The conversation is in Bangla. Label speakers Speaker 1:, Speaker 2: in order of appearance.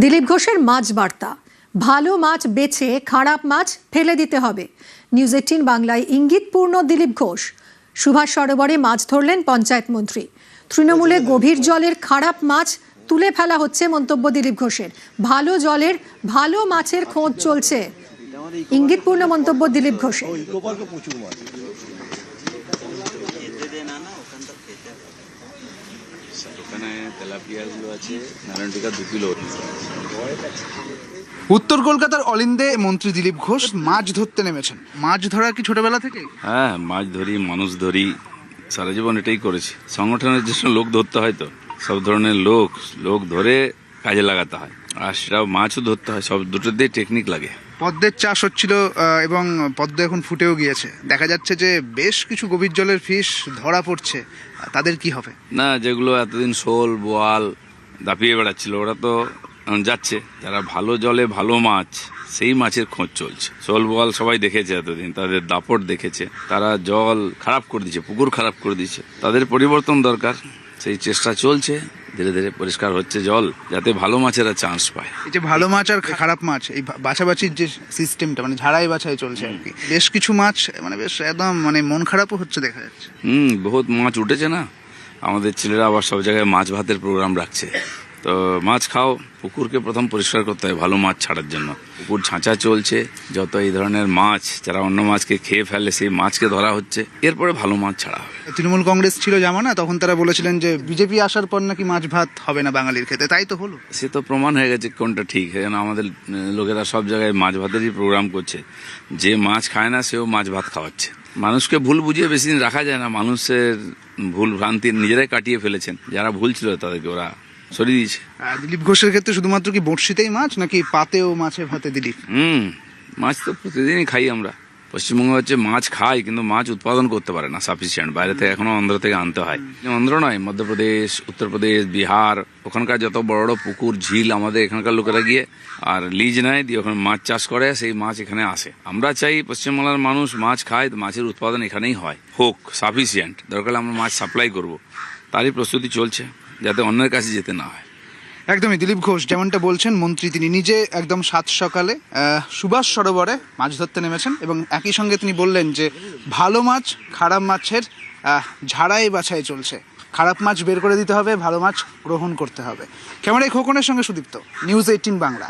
Speaker 1: দিলীপ ঘোষের মাছ বার্তা, ভালো মাছ বেছে খারাপ মাছ ফেলে দিতে হবে। নিউজ 18 বাংলায় ইঙ্গিতপূর্ণ দিলীপ ঘোষ। সুভাষ সরোবরে মাছ ধরলেন পঞ্চায়েত মন্ত্রী। তৃণমূলে গভীর জলের খারাপ মাছ তুলে ফেলা হচ্ছে মন্তব্য দিলীপ ঘোষের। ভালো জলের ভালো মাছের খোঁজ চলছে, ইঙ্গিতপূর্ণ মন্তব্য দিলীপ ঘোষের।
Speaker 2: উত্তর কলকাতার অলিন্দে মন্ত্রী দিলীপ ঘোষ মাছ ধরতে নেমেছেন। মাছ ধরা কি ছোটবেলা থেকে?
Speaker 3: হ্যাঁ, মাছ ধরি, মানুষ ধরি, সারা জীবন এটাই করেছি। সংগঠনের যে লোক ধরতে হয়, তো সব ধরনের লোক ধরে কাজে লাগাতে হয়, আর সেটাও মাছও ধরতে হয়। সব দুটোতেই টেকনিক লাগে।
Speaker 2: পদ্মের চাষ হচ্ছিল এবং পদ্ম এখন ফুটেও গিয়েছে। দেখা যাচ্ছে যে বেশ কিছু গভীর জলের ফিশ ধরা পড়ছে, তাদের কি হবে?
Speaker 3: না, যেগুলো এতদিন শোল বোয়াল দাপিয়ে বেড়াচ্ছিল, ওরা তো যাচ্ছে। যারা ভালো জলে ভালো মাছ, সেই মাছের খোঁজ চলছে। শোল বোয়াল সবাই দেখেছে এতদিন, তাদের দাপট দেখেছে। তারা জল খারাপ করে দিচ্ছে, পুকুর খারাপ করে দিচ্ছে। তাদের পরিবর্তন দরকার, সেই চেষ্টা চলছে। ধীরে ধীরে পরিষ্কার হচ্ছে জল, যাতে ভালো মাছেরা চান্স পায়।
Speaker 2: এই যে ভালো মাছ আর খারাপ মাছ, এই বাছাবাছির যে সিস্টেমটা, মানে ঝাড়াই বাছাই চলছে আর কি। বেশ কিছু মাছ মানে বেশ একদম মানে মন খারাপও হচ্ছে দেখা যাচ্ছে।
Speaker 3: বহুত মাছ উঠেছে না। আমাদের ছেলেরা আবার সব জায়গায় মাছ ভাতের প্রোগ্রাম রাখছে। তো মাছ খাও, পুকুরকে প্রথম পরিষ্কার করতে হয় ভালো মাছ ছাড়ার জন্য। পুকুর ছাঁচা চলছে, যত এই ধরনের মাছ যারা অন্য মাছকে খেয়ে ফেলে, সেই মাছকে ধরা হচ্ছে, এরপরে ভালো মাছ ছাড়া হবে।
Speaker 2: তৃণমূল কংগ্রেস ছিল জামানা, তখন তারা বলেছিলেন যে বিজেপি আসার পর নাকি মাছ ভাত হবে না বাঙালির খেতে, তাই তো হলো।
Speaker 3: সে তো প্রমাণ হয়ে গেছে কোনটা ঠিক। আমাদের লোকেরা সব জায়গায় মাছ ভাতেরই প্রোগ্রাম করছে। যে মাছ খায় না সেও মাছ ভাত খাওয়াচ্ছে। মানুষকে ভুল বুঝিয়ে বেশি দিন রাখা যায় না। মানুষের ভুল ভ্রান্তি নিজেরাই কাটিয়ে ফেলেছেন। যারা ভুল ছিল তাদেরকে ওরা সরিয়ে দিয়েছে।
Speaker 2: দিলীপ ঘোষের ক্ষেত্রে শুধুমাত্র কি বড়শিতেই মাছ, নাকি পাতেও মাছে ভাতে দিলীপ?
Speaker 3: মাছ তো প্রতিদিনই খাই আমরা। পশ্চিমবঙ্গে হচ্ছে মাছ খাই, কিন্তু মাছ উৎপাদন করতে পারে না সাফিসিয়েন্ট। বাইরে থেকে এখনো অন্ধ্র থেকে আনতে হয়। অন্ধ্র নয়, মধ্যপ্রদেশ, উত্তরপ্রদেশ, বিহার, ওখানকার যত বড় বড় পুকুর ঝিল আমাদের এখানকার লোকেরা গিয়ে আর লিজ নেয়, দিয়ে ওখানে মাছ চাষ করে, সেই মাছ এখানে আসে। আমরা চাই পশ্চিমবাংলার মানুষ মাছ খায়, মাছের উৎপাদন এখানেই হয়, হোক সাফিসিয়েন্ট। দরকার আমরা মাছ সাপ্লাই করব, তারই প্রস্তুতি চলছে, যাতে অন্যের কাছে যেতে না হয়।
Speaker 2: একদমই দিলীপ ঘোষ যেমনটা বলছেন, মন্ত্রী তিনি নিজে একদম সাত সকালে সুভাষ সরোবরে মাছ ধরতে নেমেছেন, এবং একই সঙ্গে তিনি বললেন যে ভালো মাছ খারাপ মাছের ঝাড়াই বাছাই চলছে। খারাপ মাছ বের করে দিতে হবে, ভালো মাছ গ্রহণ করতে হবে। ক্যামেরায় খোকনের সঙ্গে সুদীপ্ত, নিউজ 18 বাংলা।